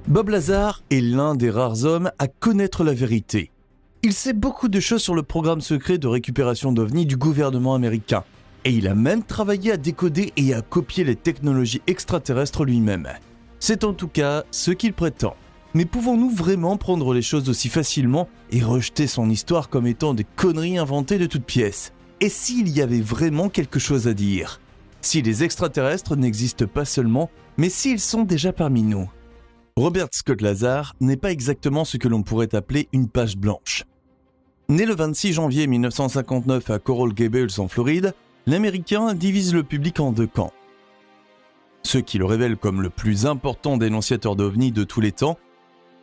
Bob Lazar est l'un des rares hommes à connaître la vérité. Il sait beaucoup de choses sur le programme secret de récupération d'OVNI du gouvernement américain. Et il a même travaillé à décoder et à copier les technologies extraterrestres lui-même. C'est en tout cas ce qu'il prétend. Mais pouvons-nous vraiment prendre les choses aussi facilement et rejeter son histoire comme étant des conneries inventées de toutes pièces ? Et s'il y avait vraiment quelque chose à dire ? Si les extraterrestres n'existent pas seulement, mais s'ils sont déjà parmi nous ? Robert Scott Lazar n'est pas exactement ce que l'on pourrait appeler une page blanche. Né le 26 janvier 1959 à Coral Gables en Floride, l'Américain divise le public en deux camps. Ceux qui le révèlent comme le plus important dénonciateur d'OVNI de tous les temps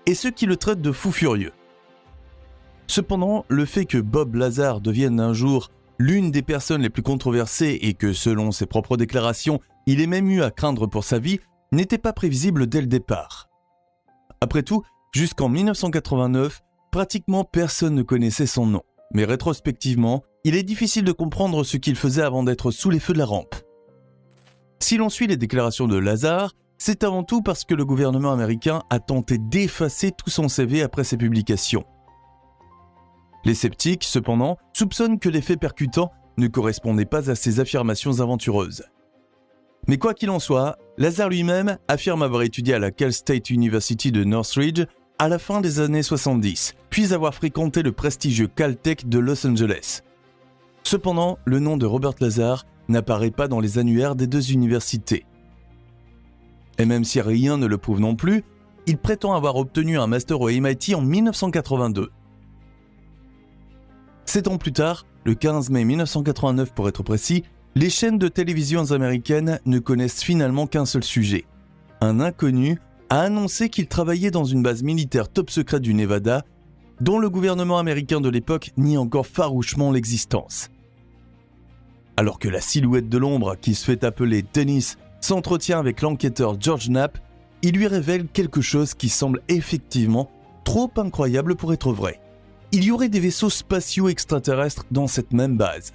et ceux qui le traitent de fou furieux. Cependant, le fait que Bob Lazar devienne un jour l'une des personnes les plus controversées et que, selon ses propres déclarations, il ait même eu à craindre pour sa vie, n'était pas prévisible dès le départ. Après tout, jusqu'en 1989, pratiquement personne ne connaissait son nom. Mais rétrospectivement, il est difficile de comprendre ce qu'il faisait avant d'être sous les feux de la rampe. Si l'on suit les déclarations de Lazar, c'est avant tout parce que le gouvernement américain a tenté d'effacer tout son CV après ses publications. Les sceptiques, cependant, soupçonnent que les faits percutants ne correspondaient pas à ses affirmations aventureuses. Mais quoi qu'il en soit, Lazar lui-même affirme avoir étudié à la Cal State University de Northridge à la fin des années 70, puis avoir fréquenté le prestigieux Caltech de Los Angeles. Cependant, le nom de Robert Lazar n'apparaît pas dans les annuaires des deux universités. Et même si rien ne le prouve non plus, il prétend avoir obtenu un master au MIT en 1982. 7 ans plus tard, le 15 mai 1989 pour être précis, les chaînes de télévision américaines ne connaissent finalement qu'un seul sujet. Un inconnu a annoncé qu'il travaillait dans une base militaire top secrète du Nevada, dont le gouvernement américain de l'époque nie encore farouchement l'existence. Alors que la silhouette de l'ombre qui se fait appeler Dennis s'entretient avec l'enquêteur George Knapp, il lui révèle quelque chose qui semble effectivement trop incroyable pour être vrai. Il y aurait des vaisseaux spatiaux extraterrestres dans cette même base.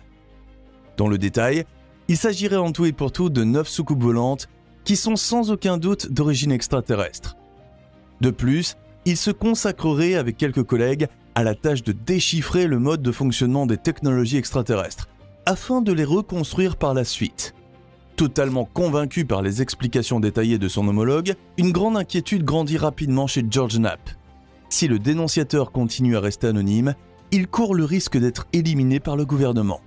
Dans le détail, il s'agirait en tout et pour tout de 9 soucoupes volantes qui sont sans aucun doute d'origine extraterrestre. De plus, il se consacrerait avec quelques collègues à la tâche de déchiffrer le mode de fonctionnement des technologies extraterrestres, afin de les reconstruire par la suite. Totalement convaincu par les explications détaillées de son homologue, une grande inquiétude grandit rapidement chez George Knapp. Si le dénonciateur continue à rester anonyme, il court le risque d'être éliminé par le gouvernement.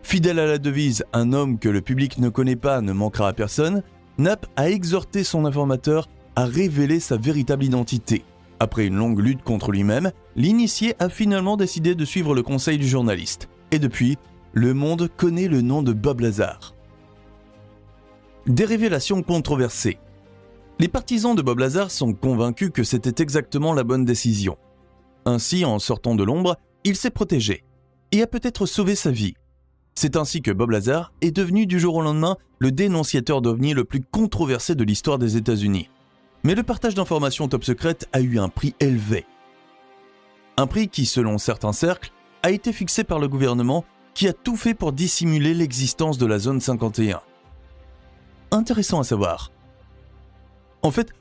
Fidèle à la devise « Un homme que le public ne connaît pas ne manquera à personne », Knapp a exhorté son informateur à révéler sa véritable identité. Après une longue lutte contre lui-même, l'initié a finalement décidé de suivre le conseil du journaliste. Et depuis, le monde connaît le nom de Bob Lazar. Des révélations controversées. Les partisans de Bob Lazar sont convaincus que c'était exactement la bonne décision. Ainsi, en sortant de l'ombre, il s'est protégé et a peut-être sauvé sa vie. C'est ainsi que Bob Lazar est devenu du jour au lendemain le dénonciateur d'OVNI le plus controversé de l'histoire des États-Unis. Mais le partage d'informations top secrètes a eu un prix élevé. Un prix qui, selon certains cercles, a été fixé par le gouvernement qui a tout fait pour dissimuler l'existence de la zone 51. Intéressant à savoir. En fait,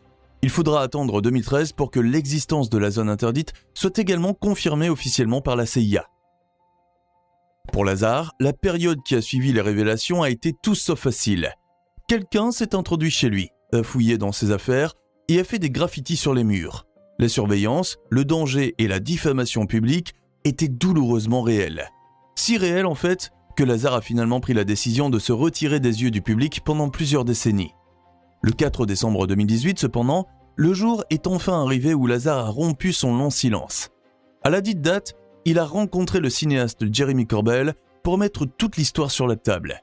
il faudra attendre 2013 pour que l'existence de la zone interdite soit également confirmée officiellement par la CIA. Pour Lazar, la période qui a suivi les révélations a été tout sauf facile. Quelqu'un s'est introduit chez lui, a fouillé dans ses affaires et a fait des graffitis sur les murs. La surveillance, le danger et la diffamation publique étaient douloureusement réels. Si réels en fait, que Lazar a finalement pris la décision de se retirer des yeux du public pendant plusieurs décennies. Le 4 décembre 2018 cependant, le jour est enfin arrivé où Lazar a rompu son long silence. À la dite date, il a rencontré le cinéaste Jeremy Corbell pour mettre toute l'histoire sur la table.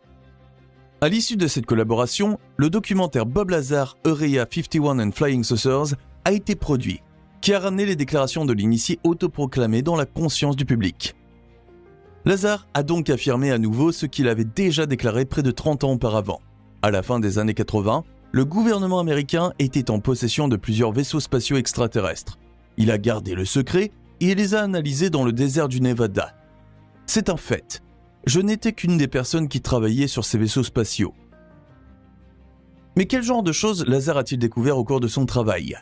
À l'issue de cette collaboration, le documentaire Bob Lazar, Area 51 and Flying Saucers a été produit, qui a ramené les déclarations de l'initié autoproclamé dans la conscience du public. Lazar a donc affirmé à nouveau ce qu'il avait déjà déclaré près de 30 ans auparavant. À la fin des années 80, le gouvernement américain était en possession de plusieurs vaisseaux spatiaux extraterrestres. Il a gardé le secret et les a analysés dans le désert du Nevada. C'est un fait. Je n'étais qu'une des personnes qui travaillait sur ces vaisseaux spatiaux. Mais quel genre de choses Lazar a-t-il découvert au cours de son travail ?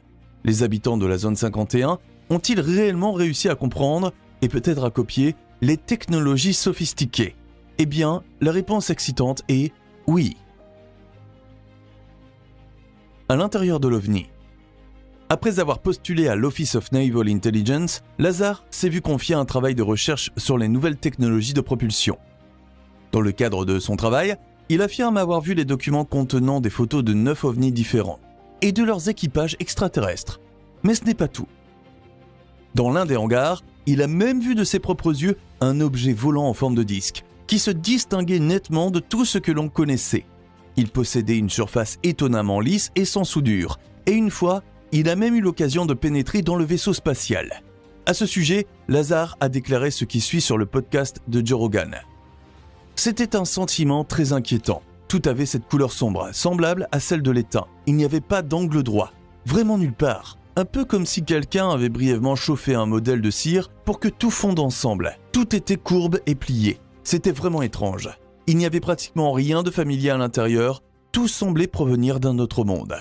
Les habitants de la zone 51 ont-ils réellement réussi à comprendre et peut-être à copier les technologies sophistiquées ? Eh bien, la réponse excitante est oui. À l'intérieur de l'OVNI. Après avoir postulé à l'Office of Naval Intelligence, Lazar s'est vu confier un travail de recherche sur les nouvelles technologies de propulsion. Dans le cadre de son travail, il affirme avoir vu les documents contenant des photos de 9 ovnis différents et de leurs équipages extraterrestres. Mais ce n'est pas tout. Dans l'un des hangars, il a même vu de ses propres yeux un objet volant en forme de disque qui se distinguait nettement de tout ce que l'on connaissait. Il possédait une surface étonnamment lisse et sans soudure, et une fois, il a même eu l'occasion de pénétrer dans le vaisseau spatial. À ce sujet, Lazar a déclaré ce qui suit sur le podcast de Joe Rogan. C'était un sentiment très inquiétant. Tout avait cette couleur sombre, semblable à celle de l'étain. Il n'y avait pas d'angle droit, vraiment nulle part. Un peu comme si quelqu'un avait brièvement chauffé un modèle de cire pour que tout fonde ensemble. Tout était courbe et plié. C'était vraiment étrange. Il n'y avait pratiquement rien de familier à l'intérieur. Tout semblait provenir d'un autre monde.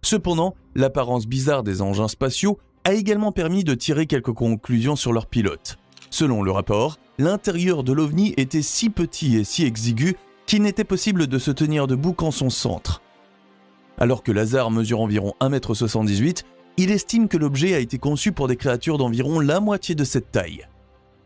Cependant, l'apparence bizarre des engins spatiaux a également permis de tirer quelques conclusions sur leurs pilotes. Selon le rapport, l'intérieur de l'OVNI était si petit et si exigu qu'il n'était possible de se tenir debout qu'en son centre. Alors que Lazar mesure environ 1,78 m, il estime que l'objet a été conçu pour des créatures d'environ la moitié de cette taille.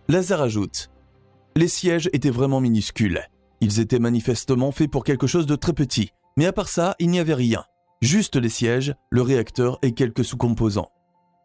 Lazar ajoute « Les sièges étaient vraiment minuscules. Ils étaient manifestement faits pour quelque chose de très petit, mais à part ça, il n'y avait rien. Juste les sièges, le réacteur et quelques sous-composants.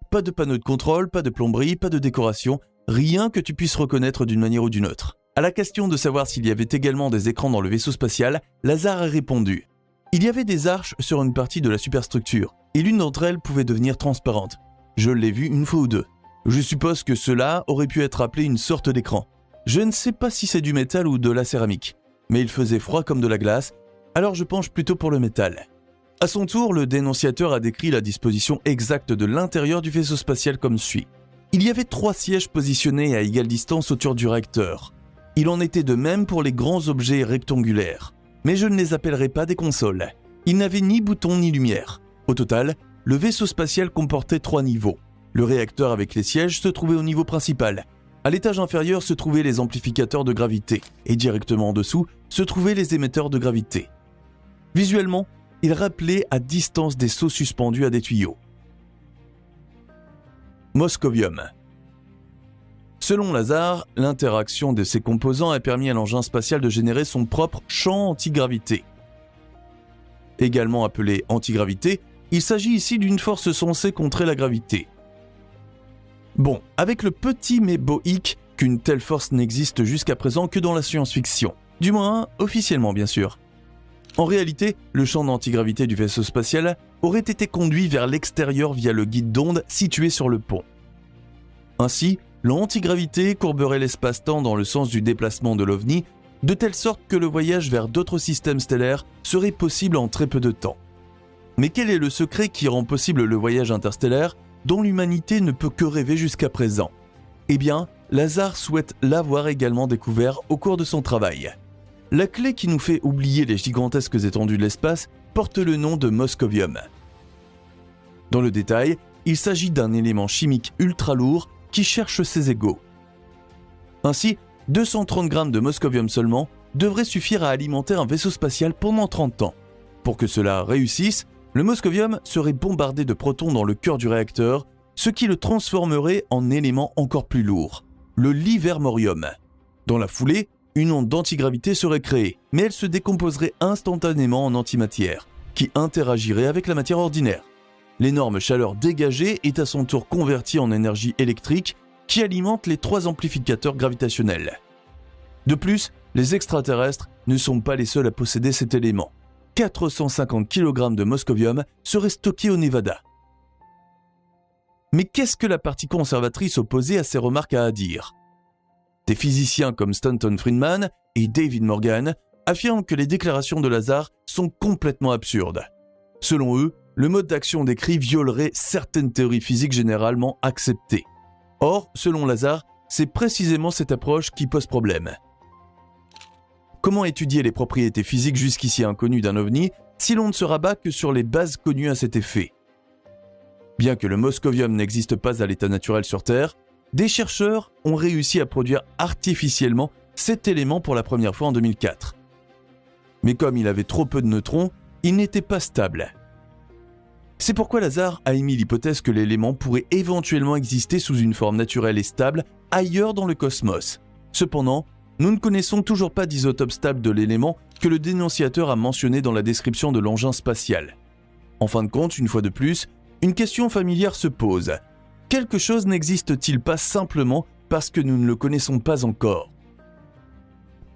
Pas de panneau de contrôle, pas de plomberie, pas de décoration, rien que tu puisses reconnaître d'une manière ou d'une autre. » À la question de savoir s'il y avait également des écrans dans le vaisseau spatial, Lazar a répondu « Il y avait des arches sur une partie de la superstructure, et l'une d'entre elles pouvait devenir transparente. Je l'ai vue une fois ou deux. Je suppose que cela aurait pu être appelé une sorte d'écran. Je ne sais pas si c'est du métal ou de la céramique, mais il faisait froid comme de la glace, alors je penche plutôt pour le métal. » À son tour, le dénonciateur a décrit la disposition exacte de l'intérieur du vaisseau spatial comme suit. Il y avait 3 sièges positionnés à égale distance autour du réacteur. Il en était de même pour les grands objets rectangulaires. Mais je ne les appellerai pas des consoles. Ils n'avaient ni bouton ni lumière. Au total, le vaisseau spatial comportait 3 niveaux. Le réacteur avec les sièges se trouvait au niveau principal. À l'étage inférieur se trouvaient les amplificateurs de gravité. Et directement en dessous se trouvaient les émetteurs de gravité. Visuellement, il rappelait à distance des seaux suspendus à des tuyaux. Moscovium. Selon Lazar, l'interaction de ces composants a permis à l'engin spatial de générer son propre champ antigravité. Également appelé antigravité, il s'agit ici d'une force censée contrer la gravité. Bon, avec le petit mais beau hic qu'une telle force n'existe jusqu'à présent que dans la science-fiction. Du moins, officiellement bien sûr. En réalité, le champ d'antigravité du vaisseau spatial aurait été conduit vers l'extérieur via le guide d'onde situé sur le pont. Ainsi, l'antigravité courberait l'espace-temps dans le sens du déplacement de l'OVNI, de telle sorte que le voyage vers d'autres systèmes stellaires serait possible en très peu de temps. Mais quel est le secret qui rend possible le voyage interstellaire dont l'humanité ne peut que rêver jusqu'à présent ? Eh bien, Lazar souhaite l'avoir également découvert au cours de son travail. La clé qui nous fait oublier les gigantesques étendues de l'espace porte le nom de moscovium. Dans le détail, il s'agit d'un élément chimique ultra lourd qui cherche ses égaux. Ainsi, 230 grammes de moscovium seulement devraient suffire à alimenter un vaisseau spatial pendant 30 ans. Pour que cela réussisse, le moscovium serait bombardé de protons dans le cœur du réacteur, ce qui le transformerait en élément encore plus lourd, le livermorium. Dans la foulée, une onde d'antigravité serait créée, mais elle se décomposerait instantanément en antimatière, qui interagirait avec la matière ordinaire. L'énorme chaleur dégagée est à son tour convertie en énergie électrique qui alimente les 3 amplificateurs gravitationnels. De plus, les extraterrestres ne sont pas les seuls à posséder cet élément. 450 kg de moscovium seraient stockés au Nevada. Mais qu'est-ce que la partie conservatrice opposée à ces remarques a à dire ? Des physiciens comme Stanton Friedman et David Morgan affirment que les déclarations de Lazar sont complètement absurdes. Selon eux, le mode d'action décrit violerait certaines théories physiques généralement acceptées. Or, selon Lazar, c'est précisément cette approche qui pose problème. Comment étudier les propriétés physiques jusqu'ici inconnues d'un OVNI si l'on ne se rabat que sur les bases connues à cet effet ? Bien que le moscovium n'existe pas à l'état naturel sur Terre, des chercheurs ont réussi à produire artificiellement cet élément pour la première fois en 2004. Mais comme il avait trop peu de neutrons, il n'était pas stable. C'est pourquoi Lazar a émis l'hypothèse que l'élément pourrait éventuellement exister sous une forme naturelle et stable ailleurs dans le cosmos. Cependant, nous ne connaissons toujours pas d'isotope stable de l'élément que le dénonciateur a mentionné dans la description de l'engin spatial. En fin de compte, une fois de plus, une question familière se pose. Quelque chose n'existe-t-il pas simplement parce que nous ne le connaissons pas encore?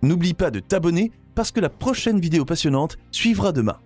N'oublie pas de t'abonner parce que la prochaine vidéo passionnante suivra demain.